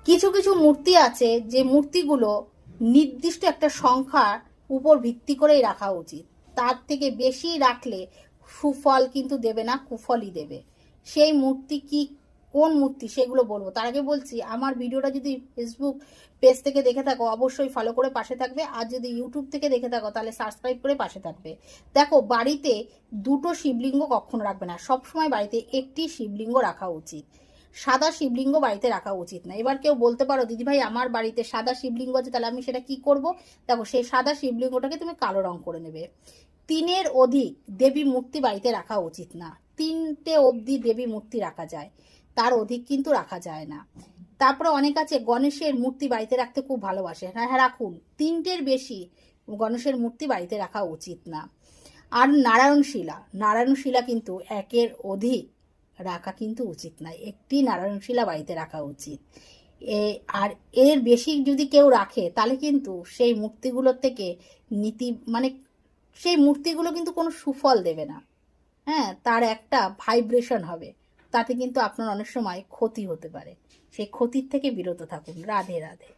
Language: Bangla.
কিছু কিছু মূর্তি আছে যে মূর্তিগুলো নির্দিষ্ট একটা সংখ্যার উপর ভিত্তি করেই রাখা উচিত। তার থেকে বেশি রাখলে সুফল কিন্তু দেবে না, কুফলই দেবে। সেই মূর্তি কি, কোন মূর্তি সেগুলো বলবো। তার আগে বলছি, আমার ভিডিওটা যদি ফেসবুক পেজ থেকে দেখে থাকো অবশ্যই ফলো করে পাশে থাকবে, আর যদি ইউটিউব থেকে দেখে থাকো তাহলে সাবস্ক্রাইব করে পাশে থাকবে। দেখো, বাড়িতে দুটো শিবলিঙ্গ কখনো রাখবে না, সবসময় বাড়িতে একটি শিবলিঙ্গ রাখা উচিত। সাদা শিবলিঙ্গ বাড়িতে রাখা উচিত না। এবার কেউ বলতে পারো, দিদিভাই আমার বাড়িতে সাদা শিবলিঙ্গ আছে, তাহলে আমি সেটা কি করব? দেখো, সেই সাদা শিবলিঙ্গটাকে তুমি কালো রং করে নেবে। 3-এর অধিক দেবী মূর্তি বাড়িতে রাখা উচিত না। 3টে অবধি দেবী মূর্তি রাখা যায়, তার অধিক কিন্তু রাখা যায় না। তারপরে অনেক আছে গণেশের মূর্তি বাড়িতে রাখতে খুব ভালোবাসে, হ্যাঁ হ্যাঁ রাখুন। 3টের বেশি গণেশের মূর্তি বাড়িতে রাখা উচিত না। আর নারায়ণশিলা কিন্তু 1-এর অধিক রাখা কিন্তু উচিত নয়, একটি নারায়ণশিলা বাড়িতে রাখা উচিত। আর এর বেশি যদি কেউ রাখে তাহলে কিন্তু সেই মূর্তিগুলোর থেকে নীতি মানে সেই মূর্তিগুলো কিন্তু কোনো সুফল দেবে না। হ্যাঁ, তার একটা ভাইব্রেশন হবে, তাতে কিন্তু আপনার অনেক সময় ক্ষতি হতে পারে। সেই ক্ষতির থেকে বিরত থাকুন। রাধে রাধে।